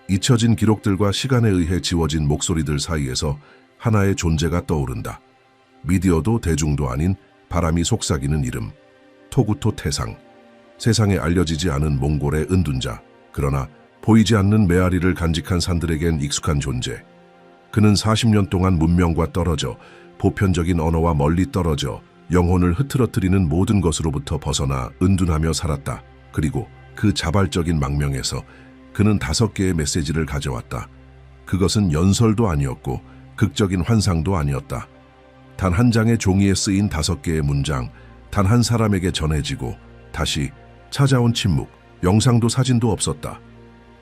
잊혀진 기록들과 시간에 의해 지워진 목소리들 사이에서 하나의 존재가 떠오른다. 미디어도 대중도 아닌 바람이 속삭이는 이름. 토구토 태상. 세상에 알려지지 않은 몽골의 은둔자. 그러나 보이지 않는 메아리를 간직한 산들에겐 익숙한 존재. 그는 40년 동안 문명과 떨어져 보편적인 언어와 멀리 떨어져 영혼을 흐트러뜨리는 모든 것으로부터 벗어나 은둔하며 살았다. 그리고 그 자발적인 망명에서 그는 5개의 메시지를 가져왔다. 그것은 연설도 아니었고 극적인 환상도 아니었다. 단 한 장의 종이에 쓰인 5개의 문장, 단 한 사람에게 전해지고 다시 찾아온 침묵, 영상도 사진도 없었다.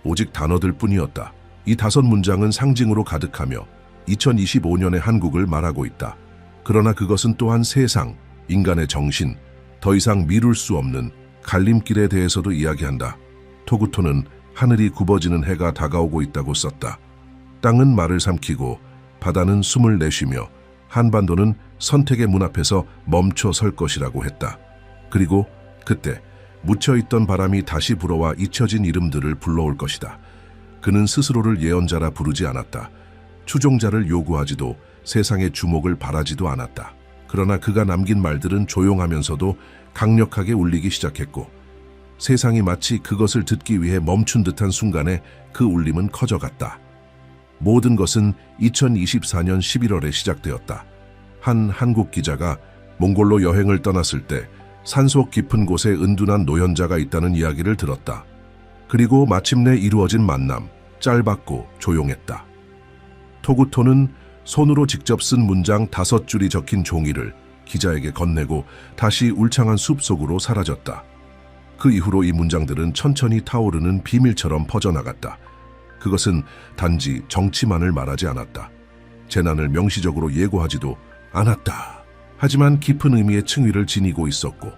오직 단어들 뿐이었다. 이 5문장은 상징으로 가득하며 2025년의 한국을 말하고 있다. 그러나 그것은 또한 세상, 인간의 정신, 더 이상 미룰 수 없는 갈림길에 대해서도 이야기한다. 토구토는 하늘이 굽어지는 해가 다가오고 있다고 썼다. 땅은 말을 삼키고 바다는 숨을 내쉬며 한반도는 선택의 문 앞에서 멈춰 설 것이라고 했다. 그리고 그때 묻혀있던 바람이 다시 불어와 잊혀진 이름들을 불러올 것이다. 그는 스스로를 예언자라 부르지 않았다. 추종자를 요구하지도 세상의 주목을 바라지도 않았다. 그러나 그가 남긴 말들은 조용하면서도 강력하게 울리기 시작했고 세상이 마치 그것을 듣기 위해 멈춘 듯한 순간에 그 울림은 커져갔다. 모든 것은 2024년 11월에 시작되었다. 한 한국 기자가 몽골로 여행을 떠났을 때 산속 깊은 곳에 은둔한 노연자가 있다는 이야기를 들었다. 그리고 마침내 이루어진 만남, 짧았고 조용했다. 토구토는 손으로 직접 쓴 문장 5줄이 적힌 종이를 기자에게 건네고 다시 울창한 숲속으로 사라졌다. 그 이후로 이 문장들은 천천히 타오르는 비밀처럼 퍼져나갔다. 그것은 단지 정치만을 말하지 않았다. 재난을 명시적으로 예고하지도 않았다. 하지만 깊은 의미의 층위를 지니고 있었고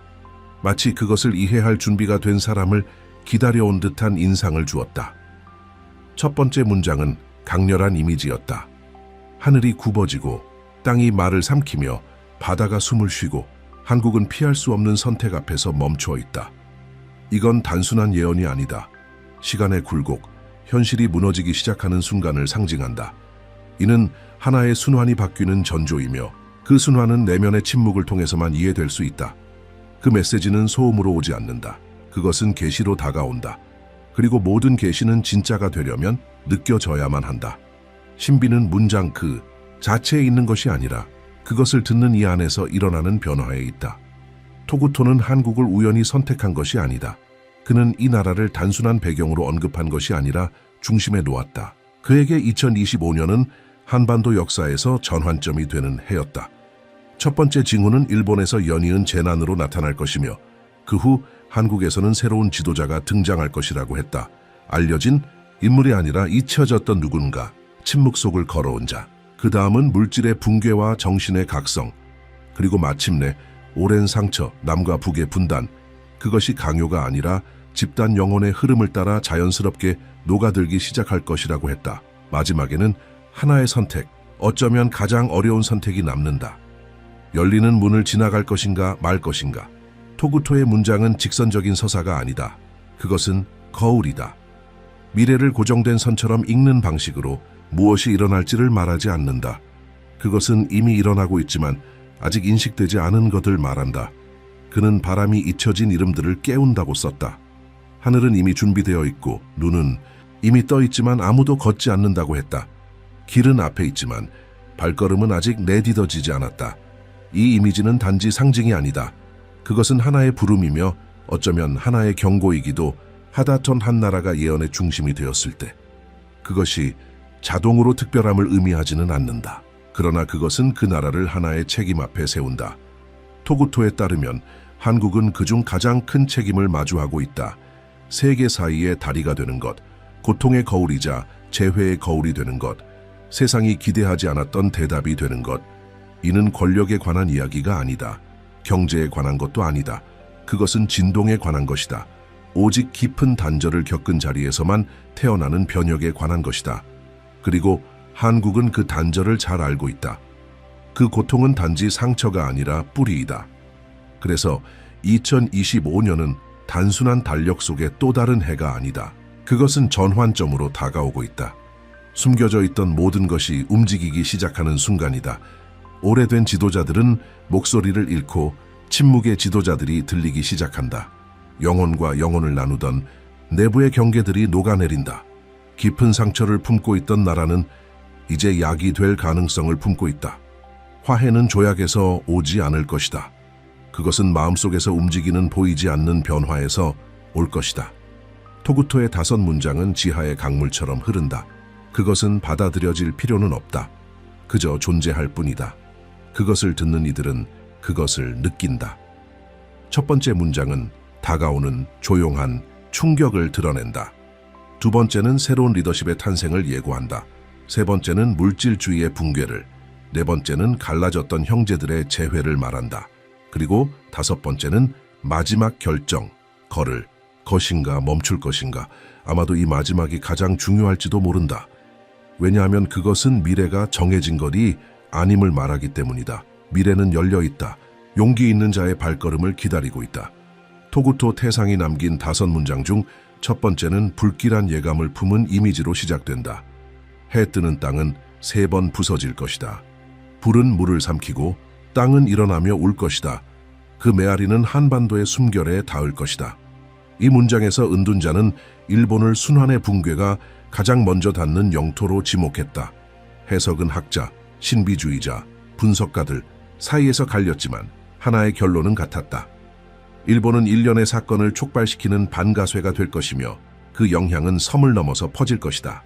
마치 그것을 이해할 준비가 된 사람을 기다려온 듯한 인상을 주었다. 첫 번째 문장은 강렬한 이미지였다. 하늘이 굽어지고 땅이 말을 삼키며 바다가 숨을 쉬고 한국은 피할 수 없는 선택 앞에서 멈춰 있다. 이건 단순한 예언이 아니다. 시간의 굴곡, 현실이 무너지기 시작하는 순간을 상징한다. 이는 하나의 순환이 바뀌는 전조이며 그 순환은 내면의 침묵을 통해서만 이해될 수 있다. 그 메시지는 소음으로 오지 않는다. 그것은 계시로 다가온다. 그리고 모든 계시는 진짜가 되려면 느껴져야만 한다. 신비는 문장 그 자체에 있는 것이 아니라 그것을 듣는 이 안에서 일어나는 변화에 있다. 토구토는 한국을 우연히 선택한 것이 아니다. 그는 이 나라를 단순한 배경으로 언급한 것이 아니라 중심에 놓았다. 그에게 2025년은 한반도 역사에서 전환점이 되는 해였다. 첫 번째 징후는 일본에서 연이은 재난으로 나타날 것이며 그 후 한국에서는 새로운 지도자가 등장할 것이라고 했다. 알려진 인물이 아니라 잊혀졌던 누군가, 침묵 속을 걸어온 자. 그 다음은 물질의 붕괴와 정신의 각성, 그리고 마침내 오랜 상처, 남과 북의 분단. 그것이 강요가 아니라 집단 영혼의 흐름을 따라 자연스럽게 녹아들기 시작할 것이라고 했다. 마지막에는 하나의 선택, 어쩌면 가장 어려운 선택이 남는다. 열리는 문을 지나갈 것인가 말 것인가. 토구토의 문장은 직선적인 서사가 아니다. 그것은 거울이다. 미래를 고정된 선처럼 읽는 방식으로 무엇이 일어날지를 말하지 않는다. 그것은 이미 일어나고 있지만 아직 인식되지 않은 것을 말한다. 그는 바람이 잊혀진 이름들을 깨운다고 썼다. 하늘은 이미 준비되어 있고 눈은 이미 떠 있지만 아무도 걷지 않는다고 했다. 길은 앞에 있지만 발걸음은 아직 내딛어지지 않았다. 이 이미지는 단지 상징이 아니다. 그것은 하나의 부름이며 어쩌면 하나의 경고이기도 하다ton 한 나라가 예언의 중심이 되었을 때. 그것이 자동으로 특별함을 의미하지는 않는다. 그러나 그것은 그 나라를 하나의 책임 앞에 세운다. 토구토에 따르면 한국은 그중 가장 큰 책임을 마주하고 있다. 세계 사이의 다리가 되는 것, 고통의 거울이자 재회의 거울이 되는 것, 세상이 기대하지 않았던 대답이 되는 것. 이는 권력에 관한 이야기가 아니다. 경제에 관한 것도 아니다. 그것은 진동에 관한 것이다. 오직 깊은 단절을 겪은 자리에서만 태어나는 변혁에 관한 것이다. 그리고 한국은 그 단절을 잘 알고 있다. 그 고통은 단지 상처가 아니라 뿌리이다. 그래서 2025년은 단순한 달력 속의 또 다른 해가 아니다. 그것은 전환점으로 다가오고 있다. 숨겨져 있던 모든 것이 움직이기 시작하는 순간이다. 오래된 지도자들은 목소리를 잃고 침묵의 지도자들이 들리기 시작한다. 영혼과 영혼을 나누던 내부의 경계들이 녹아내린다. 깊은 상처를 품고 있던 나라는 이제 약이 될 가능성을 품고 있다. 화해는 조약에서 오지 않을 것이다. 그것은 마음속에서 움직이는 보이지 않는 변화에서 올 것이다. 토구토의 5문장은 지하의 강물처럼 흐른다. 그것은 받아들여질 필요는 없다. 그저 존재할 뿐이다. 그것을 듣는 이들은 그것을 느낀다. 첫 번째 문장은 다가오는 조용한 충격을 드러낸다. 두 번째는 새로운 리더십의 탄생을 예고한다. 세 번째는 물질주의의 붕괴를, 네 번째는 갈라졌던 형제들의 재회를 말한다. 그리고 5번째는 마지막 결정, 걸을 것인가 멈출 것인가. 아마도 이 마지막이 가장 중요할지도 모른다. 왜냐하면 그것은 미래가 정해진 것이 아님을 말하기 때문이다. 미래는 열려있다. 용기 있는 자의 발걸음을 기다리고 있다. 토구토 태상이 남긴 5문장 중 첫 번째는 불길한 예감을 품은 이미지로 시작된다. 해 뜨는 땅은 3번 부서질 것이다. 불은 물을 삼키고 땅은 일어나며 울 것이다. 그 메아리는 한반도의 숨결에 닿을 것이다. 이 문장에서 은둔자는 일본을 순환의 붕괴가 가장 먼저 닿는 영토로 지목했다. 해석은 학자, 신비주의자, 분석가들 사이에서 갈렸지만 하나의 결론은 같았다. 일본은 일련의 사건을 촉발시키는 반가쇠가 될 것이며 그 영향은 섬을 넘어서 퍼질 것이다.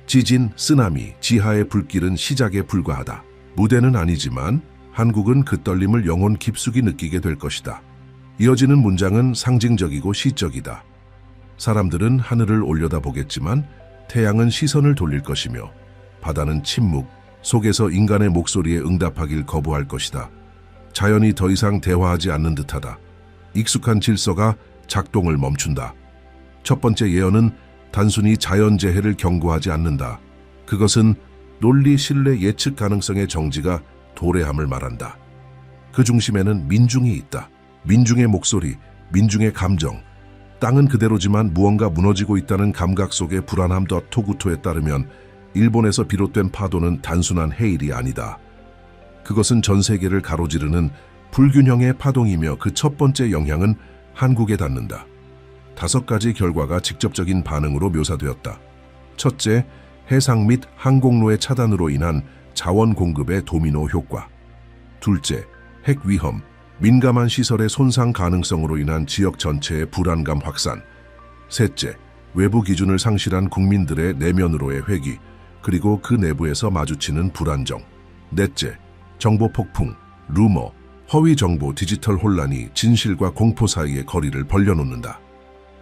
지진, 쓰나미, 지하의 불길은 시작에 불과하다. 무대는 아니지만 한국은 그 떨림을 영혼 깊숙이 느끼게 될 것이다. 이어지는 문장은 상징적이고 시적이다. 사람들은 하늘을 올려다보겠지만 태양은 시선을 돌릴 것이며 바다는 침묵 속에서 인간의 목소리에 응답하길 거부할 것이다. 자연이 더 이상 대화하지 않는 듯하다. 익숙한 질서가 작동을 멈춘다. 첫 번째 예언은 단순히 자연재해를 경고하지 않는다. 그것은 논리, 신뢰, 예측 가능성의 정지가 도래함을 말한다. 그 중심에는 민중이 있다. 민중의 목소리, 민중의 감정. 땅은 그대로지만 무언가 무너지고 있다는 감각 속의 불안함. 토구토에 따르면 일본에서 비롯된 파도는 단순한 해일이 아니다. 그것은 전 세계를 가로지르는 불균형의 파동이며 그 첫 번째 영향은 한국에 닿는다. 5가지 결과가 직접적인 반응으로 묘사되었다. 첫째, 해상 및 항공로의 차단으로 인한 자원 공급의 도미노 효과. 둘째, 핵 위험, 민감한 시설의 손상 가능성으로 인한 지역 전체의 불안감 확산. 셋째, 외부 기준을 상실한 국민들의 내면으로의 회귀, 그리고 그 내부에서 마주치는 불안정. 넷째, 정보 폭풍, 루머, 허위 정보, 디지털 혼란이 진실과 공포 사이의 거리를 벌려놓는다.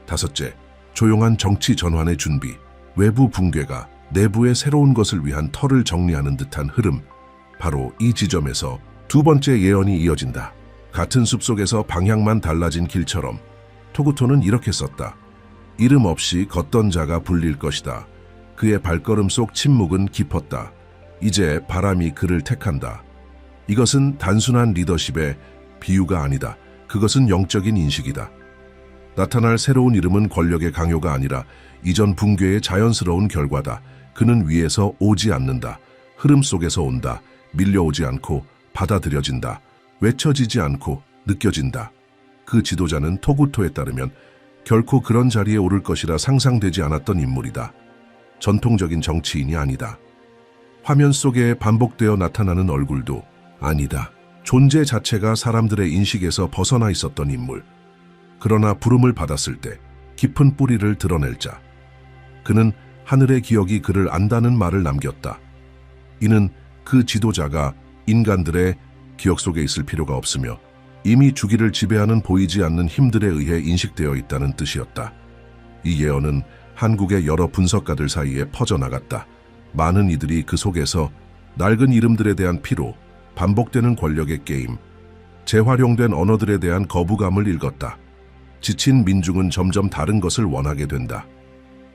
다섯째, 조용한 정치 전환의 준비, 외부 붕괴가 내부의 새로운 것을 위한 터를 정리하는 듯한 흐름. 바로 이 지점에서 두 번째 예언이 이어진다. 같은 숲속에서 방향만 달라진 길처럼. 토구토는 이렇게 썼다. 이름 없이 걷던 자가 불릴 것이다. 그의 발걸음 속 침묵은 깊었다. 이제 바람이 그를 택한다. 이것은 단순한 리더십의 비유가 아니다. 그것은 영적인 인식이다. 나타날 새로운 이름은 권력의 강요가 아니라 이전 붕괴의 자연스러운 결과다. 그는 위에서 오지 않는다. 흐름 속에서 온다. 밀려오지 않고 받아들여진다. 외쳐지지 않고 느껴진다. 그 지도자는 토구토에 따르면 결코 그런 자리에 오를 것이라 상상되지 않았던 인물이다. 전통적인 정치인이 아니다. 화면 속에 반복되어 나타나는 얼굴도 아니다. 존재 자체가 사람들의 인식에서 벗어나 있었던 인물. 그러나 부름을 받았을 때 깊은 뿌리를 드러낼 자. 그는 하늘의 기억이 그를 안다는 말을 남겼다. 이는 그 지도자가 인간들의 기억 속에 있을 필요가 없으며 이미 주기를 지배하는 보이지 않는 힘들에 의해 인식되어 있다는 뜻이었다. 이 예언은 한국의 여러 분석가들 사이에 퍼져나갔다. 많은 이들이 그 속에서 낡은 이름들에 대한 피로, 반복되는 권력의 게임, 재활용된 언어들에 대한 거부감을 읽었다. 지친 민중은 점점 다른 것을 원하게 된다.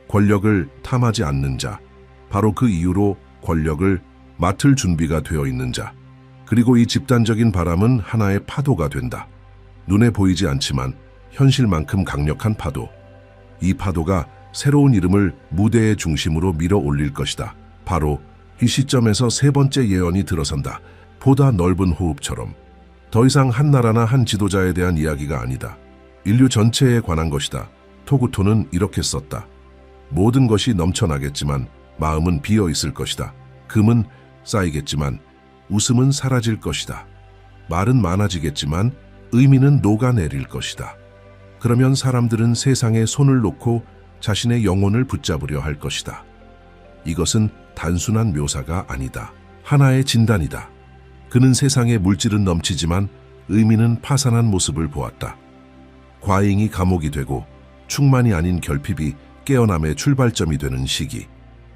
권력을 탐하지 않는 자, 바로 그 이유로 권력을 맡을 준비가 되어 있는 자. 그리고 이 집단적인 바람은 하나의 파도가 된다. 눈에 보이지 않지만 현실만큼 강력한 파도. 이 파도가 새로운 이름을 무대의 중심으로 밀어 올릴 것이다. 바로 이 시점에서 세 번째 예언이 들어선다. 보다 넓은 호흡처럼. 더 이상 한 나라나 한 지도자에 대한 이야기가 아니다. 인류 전체에 관한 것이다. 토구토는 이렇게 썼다. 모든 것이 넘쳐나겠지만 마음은 비어 있을 것이다. 금은 쌓이겠지만 웃음은 사라질 것이다. 말은 많아지겠지만 의미는 녹아내릴 것이다. 그러면 사람들은 세상에 손을 놓고 자신의 영혼을 붙잡으려 할 것이다. 이것은 단순한 묘사가 아니다. 하나의 진단이다. 그는 세상에 물질은 넘치지만 의미는 파산한 모습을 보았다. 과잉이 감옥이 되고 충만이 아닌 결핍이 깨어남의 출발점이 되는 시기.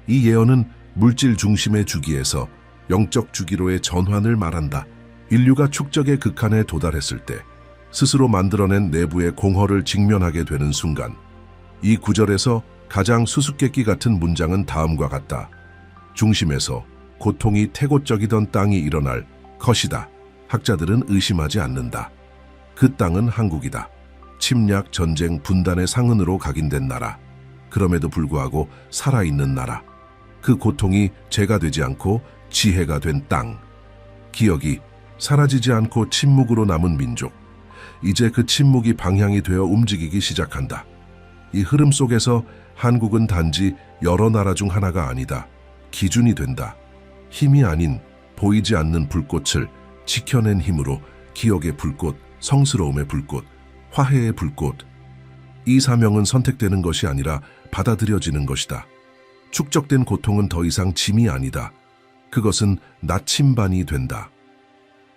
이 예언은 물질 중심의 주기에서 영적 주기로의 전환을 말한다. 인류가 축적의 극한에 도달했을 때 스스로 만들어낸 내부의 공허를 직면하게 되는 순간, 이 구절에서 가장 수수께끼 같은 문장은 다음과 같다. 중심에서 고통이 태고적이던 땅이 일어날 것이다. 학자들은 의심하지 않는다. 그 땅은 한국이다. 침략, 전쟁, 분단의 상흔으로 각인된 나라. 그럼에도 불구하고 살아있는 나라. 그 고통이 죄가 되지 않고 지혜가 된 땅. 기억이 사라지지 않고 침묵으로 남은 민족. 이제 그 침묵이 방향이 되어 움직이기 시작한다. 이 흐름 속에서 한국은 단지 여러 나라 중 하나가 아니다. 기준이 된다. 힘이 아닌 보이지 않는 불꽃을 지켜낸 힘으로 기억의 불꽃, 성스러움의 불꽃, 화해의 불꽃. 이 사명은 선택되는 것이 아니라 받아들여지는 것이다. 축적된 고통은 더 이상 짐이 아니다. 그것은 나침반이 된다.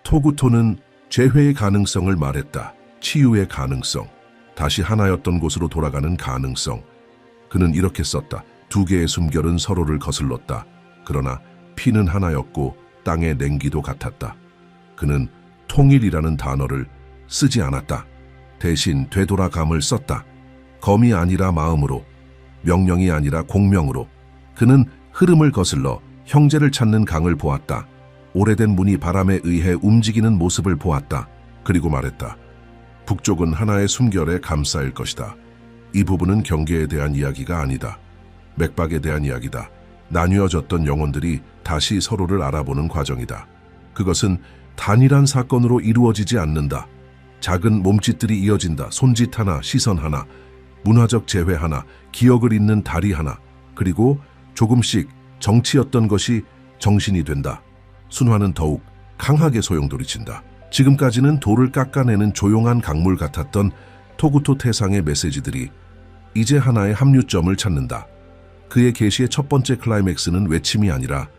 토구토는 재회의 가능성을 말했다. 치유의 가능성. 다시 하나였던 곳으로 돌아가는 가능성. 그는 이렇게 썼다. 두 개의 숨결은 서로를 거슬렀다. 그러나 피는 하나였고 땅의 냉기도 같았다. 그는 통일이라는 단어를 쓰지 않았다. 대신 되돌아감을 썼다. 검이 아니라 마음으로, 명령이 아니라 공명으로. 그는 흐름을 거슬러 형제를 찾는 강을 보았다. 오래된 문이 바람에 의해 움직이는 모습을 보았다. 그리고 말했다. 북쪽은 하나의 숨결에 감싸일 것이다. 이 부분은 경계에 대한 이야기가 아니다. 맥박에 대한 이야기다. 나뉘어졌던 영혼들이 다시 서로를 알아보는 과정이다. 그것은 단일한 사건으로 이루어지지 않는다. 작은 몸짓들이 이어진다. 손짓 하나, 시선 하나, 문화적 재회 하나, 기억을 잇는 다리 하나, 그리고 조금씩 정치였던 것이 정신이 된다. 순환은 더욱 강하게 소용돌이친다. 지금까지는 돌을 깎아내는 조용한 강물 같았던 토구토 태상의 메시지들이 이제 하나의 합류점을 찾는다. 그의 계시의 첫 번째 클라이맥스는 외침이 아니라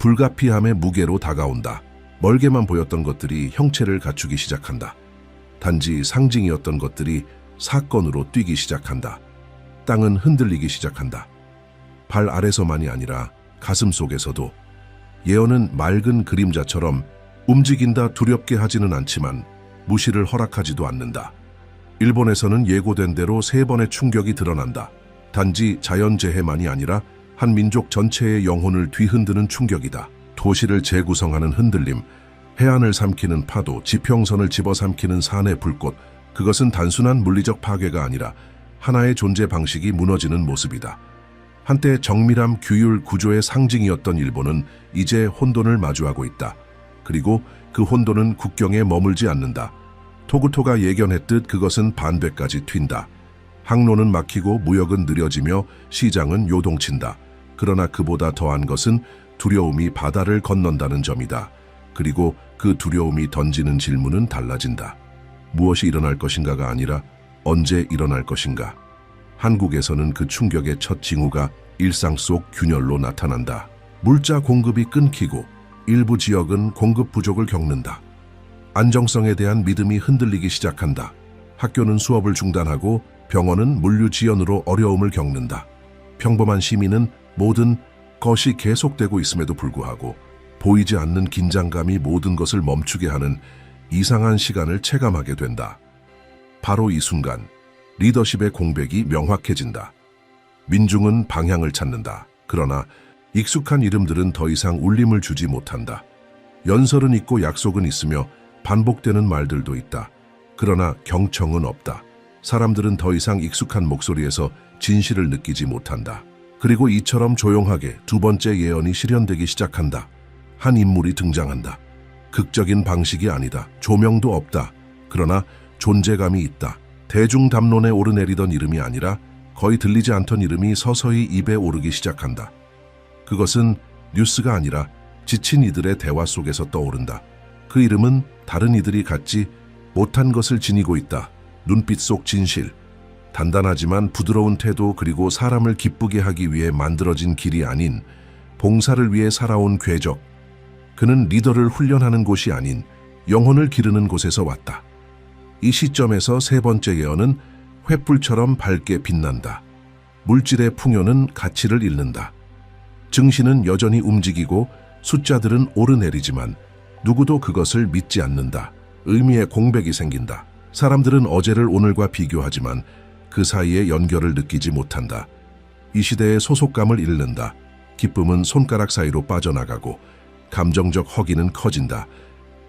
불가피함의 무게로 다가온다. 멀게만 보였던 것들이 형체를 갖추기 시작한다. 단지 상징이었던 것들이 사건으로 뛰기 시작한다. 땅은 흔들리기 시작한다. 발 아래서만이 아니라 가슴 속에서도. 예언은 맑은 그림자처럼 움직인다. 두렵게 하지는 않지만 무시를 허락하지도 않는다. 일본에서는 예고된 대로 3번의 충격이 드러난다. 단지 자연재해만이 아니라 한 민족 전체의 영혼을 뒤흔드는 충격이다. 도시를 재구성하는 흔들림, 해안을 삼키는 파도, 지평선을 집어삼키는 산의 불꽃. 그것은 단순한 물리적 파괴가 아니라 하나의 존재 방식이 무너지는 모습이다. 한때 정밀함, 규율, 구조의 상징이었던 일본은 이제 혼돈을 마주하고 있다. 그리고 그 혼돈은 국경에 머물지 않는다. 토구토가 예견했듯 그것은 반대까지 튄다. 항로는 막히고 무역은 느려지며 시장은 요동친다. 그러나 그보다 더한 것은 두려움이 바다를 건넌다는 점이다. 그리고 그 두려움이 던지는 질문은 달라진다. 무엇이 일어날 것인가가 아니라 언제 일어날 것인가. 한국에서는 그 충격의 첫 징후가 일상 속 균열로 나타난다. 물자 공급이 끊기고 일부 지역은 공급 부족을 겪는다. 안정성에 대한 믿음이 흔들리기 시작한다. 학교는 수업을 중단하고 병원은 물류 지연으로 어려움을 겪는다. 평범한 시민은 모든 것이 계속되고 있음에도 불구하고 보이지 않는 긴장감이 모든 것을 멈추게 하는 이상한 시간을 체감하게 된다. 바로 이 순간 리더십의 공백이 명확해진다. 민중은 방향을 찾는다. 그러나 익숙한 이름들은 더 이상 울림을 주지 못한다. 연설은 있고 약속은 있으며 반복되는 말들도 있다. 그러나 경청은 없다. 사람들은 더 이상 익숙한 목소리에서 진실을 느끼지 못한다. 그리고 이처럼 조용하게 두 번째 예언이 실현되기 시작한다. 한 인물이 등장한다. 극적인 방식이 아니다. 조명도 없다. 그러나 존재감이 있다. 대중 담론에 오르내리던 이름이 아니라 거의 들리지 않던 이름이 서서히 입에 오르기 시작한다. 그것은 뉴스가 아니라 지친 이들의 대화 속에서 떠오른다. 그 이름은 다른 이들이 갖지 못한 것을 지니고 있다. 눈빛 속 진실. 단단하지만 부드러운 태도, 그리고 사람을 기쁘게 하기 위해 만들어진 길이 아닌 봉사를 위해 살아온 궤적. 그는 리더를 훈련하는 곳이 아닌 영혼을 기르는 곳에서 왔다. 이 시점에서 세 번째 예언은 횃불처럼 밝게 빛난다. 물질의 풍요는 가치를 잃는다. 증시는 여전히 움직이고 숫자들은 오르내리지만 누구도 그것을 믿지 않는다. 의미의 공백이 생긴다. 사람들은 어제를 오늘과 비교하지만 그 사이의 연결을 느끼지 못한다. 이 시대의 소속감을 잃는다. 기쁨은 손가락 사이로 빠져나가고 감정적 허기는 커진다.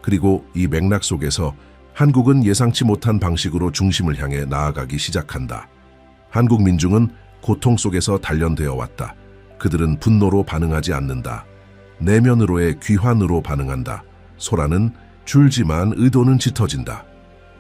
그리고 이 맥락 속에서 한국은 예상치 못한 방식으로 중심을 향해 나아가기 시작한다. 한국 민중은 고통 속에서 단련되어 왔다. 그들은 분노로 반응하지 않는다. 내면으로의 귀환으로 반응한다. 소라는 줄지만 의도는 짙어진다.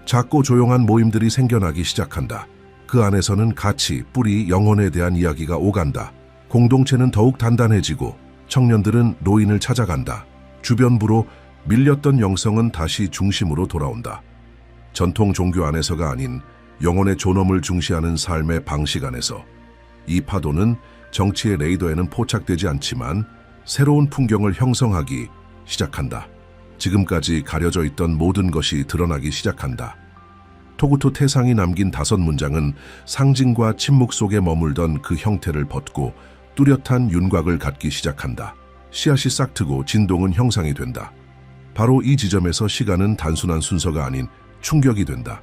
작고 조용한 모임들이 생겨나기 시작한다. 그 안에서는 가치, 뿌리, 영혼에 대한 이야기가 오간다. 공동체는 더욱 단단해지고 청년들은 노인을 찾아간다. 주변부로 밀렸던 영성은 다시 중심으로 돌아온다. 전통 종교 안에서가 아닌 영혼의 존엄을 중시하는 삶의 방식 안에서 이 파도는 정치의 레이더에는 포착되지 않지만 새로운 풍경을 형성하기 시작한다. 지금까지 가려져 있던 모든 것이 드러나기 시작한다. 토구토 태상이 남긴 5문장은 상징과 침묵 속에 머물던 그 형태를 벗고 뚜렷한 윤곽을 갖기 시작한다. 씨앗이 싹트고 진동은 형상이 된다. 바로 이 지점에서 시간은 단순한 순서가 아닌 충격이 된다.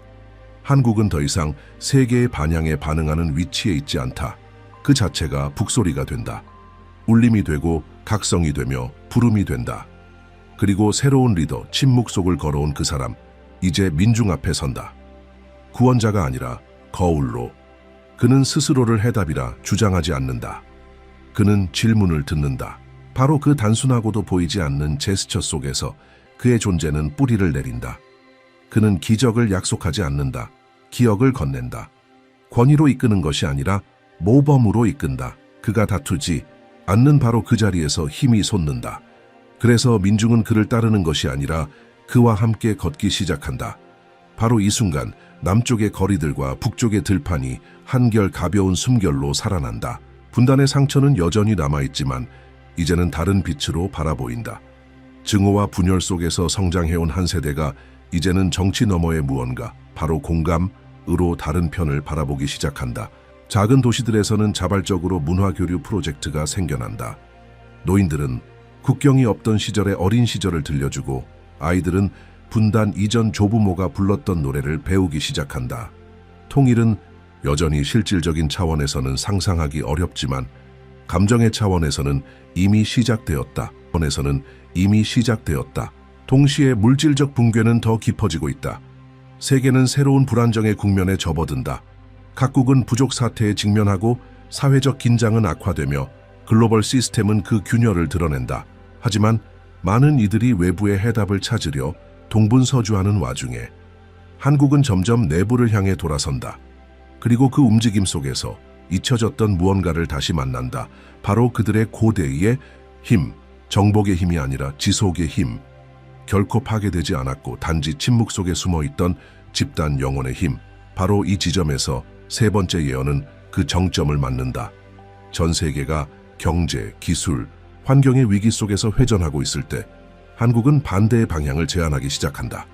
한국은 더 이상 세계의 반향에 반응하는 위치에 있지 않다. 그 자체가 북소리가 된다. 울림이 되고 각성이 되며 부름이 된다. 그리고 새로운 리더, 침묵 속을 걸어온 그 사람, 이제 민중 앞에 선다. 구원자가 아니라 거울로. 그는 스스로를 해답이라 주장하지 않는다. 그는 질문을 듣는다. 바로 그 단순하고도 보이지 않는 제스처 속에서 그의 존재는 뿌리를 내린다. 그는 기적을 약속하지 않는다. 기억을 건넨다. 권위로 이끄는 것이 아니라 모범으로 이끈다. 그가 다투지 않는 바로 그 자리에서 힘이 솟는다. 그래서 민중은 그를 따르는 것이 아니라 그와 함께 걷기 시작한다. 바로 이 순간 남쪽의 거리들과 북쪽의 들판이 한결 가벼운 숨결로 살아난다. 분단의 상처는 여전히 남아있지만 이제는 다른 빛으로 바라보인다. 증오와 분열 속에서 성장해온 한 세대가 이제는 정치 너머의 무언가, 바로 공감으로 다른 편을 바라보기 시작한다. 작은 도시들에서는 자발적으로 문화교류 프로젝트가 생겨난다. 노인들은 국경이 없던 시절의 어린 시절을 들려주고 아이들은 분단 이전 조부모가 불렀던 노래를 배우기 시작한다. 통일은 여전히 실질적인 차원에서는 상상하기 어렵지만 감정의 차원에서는 이미 시작되었다. 동시에 물질적 붕괴는 더 깊어지고 있다. 세계는 새로운 불안정의 국면에 접어든다. 각국은 부족 사태에 직면하고 사회적 긴장은 악화되며 글로벌 시스템은 그 균열을 드러낸다. 하지만 많은 이들이 외부의 해답을 찾으려 동분서주하는 와중에 한국은 점점 내부를 향해 돌아선다. 그리고 그 움직임 속에서 잊혀졌던 무언가를 다시 만난다. 바로 그들의 고대의 힘, 정복의 힘이 아니라 지속의 힘. 결코 파괴되지 않았고 단지 침묵 속에 숨어있던 집단 영혼의 힘. 바로 이 지점에서 세 번째 예언은 그 정점을 맞는다. 전 세계가 경제, 기술, 환경의 위기 속에서 회전하고 있을 때 한국은 반대의 방향을 제안하기 시작한다.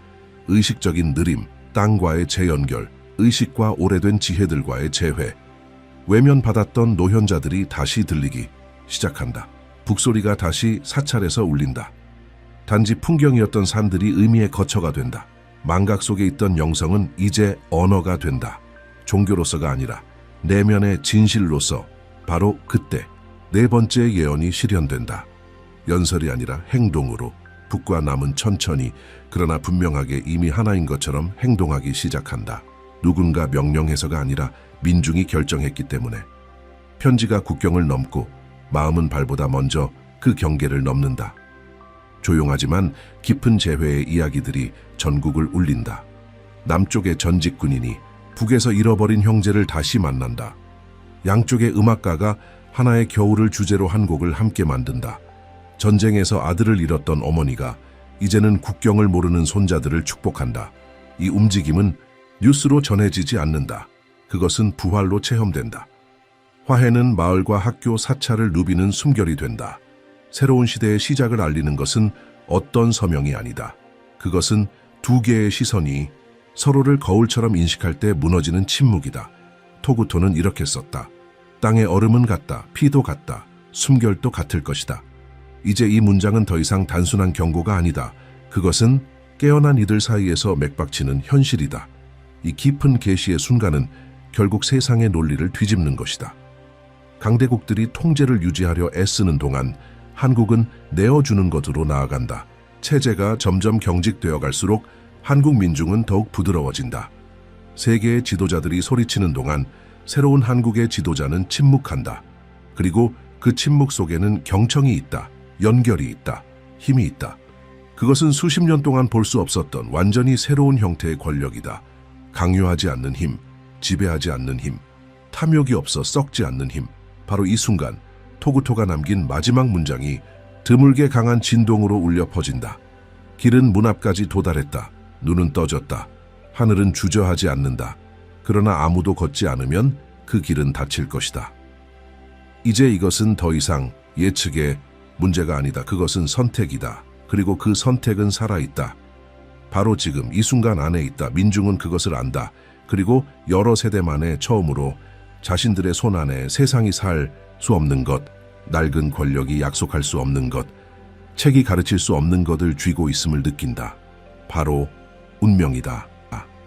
의식적인 느림, 땅과의 재연결, 의식과 오래된 지혜들과의 재회. 외면받았던 노현자들이 다시 들리기 시작한다. 북소리가 다시 사찰에서 울린다. 단지 풍경이었던 산들이 의미의 거처가 된다. 망각 속에 있던 영성은 이제 언어가 된다. 종교로서가 아니라 내면의 진실로서. 바로 그때 네 번째 예언이 실현된다. 연설이 아니라 행동으로. 북과 남은 천천히 그러나 분명하게 이미 하나인 것처럼 행동하기 시작한다. 누군가 명령해서가 아니라 민중이 결정했기 때문에. 편지가 국경을 넘고 마음은 발보다 먼저 그 경계를 넘는다. 조용하지만 깊은 재회의 이야기들이 전국을 울린다. 남쪽의 전직 군인이 북에서 잃어버린 형제를 다시 만난다. 양쪽의 음악가가 하나의 겨울을 주제로 한 곡을 함께 만든다. 전쟁에서 아들을 잃었던 어머니가 이제는 국경을 모르는 손자들을 축복한다. 이 움직임은 뉴스로 전해지지 않는다. 그것은 부활로 체험된다. 화해는 마을과 학교 사찰을 누비는 숨결이 된다. 새로운 시대의 시작을 알리는 것은 어떤 서명이 아니다. 그것은 두 개의 시선이 서로를 거울처럼 인식할 때 무너지는 침묵이다. 토구토는 이렇게 썼다. 땅의 얼음은 같다. 피도 같다. 숨결도 같을 것이다. 이제 이 문장은 더 이상 단순한 경고가 아니다. 그것은 깨어난 이들 사이에서 맥박치는 현실이다. 이 깊은 계시의 순간은 결국 세상의 논리를 뒤집는 것이다. 강대국들이 통제를 유지하려 애쓰는 동안 한국은 내어주는 것으로 나아간다. 체제가 점점 경직되어 갈수록 한국 민중은 더욱 부드러워진다. 세계의 지도자들이 소리치는 동안 새로운 한국의 지도자는 침묵한다. 그리고 그 침묵 속에는 경청이 있다. 연결이 있다. 힘이 있다. 그것은 수십 년 동안 볼 수 없었던 완전히 새로운 형태의 권력이다. 강요하지 않는 힘, 지배하지 않는 힘, 탐욕이 없어 썩지 않는 힘. 바로 이 순간 토구토가 남긴 마지막 문장이 드물게 강한 진동으로 울려 퍼진다. 길은 문 앞까지 도달했다. 눈은 떠졌다. 하늘은 주저하지 않는다. 그러나 아무도 걷지 않으면 그 길은 닫힐 것이다. 이제 이것은 더 이상 예측의 문제가 아니다. 그것은 선택이다. 그리고 그 선택은 살아있다. 바로 지금 이 순간 안에 있다. 민중은 그것을 안다. 그리고 여러 세대 만에 처음으로 자신들의 손 안에 세상이 살 수 없는 것, 낡은 권력이 약속할 수 없는 것, 책이 가르칠 수 없는 것을 쥐고 있음을 느낀다. 바로 운명이다.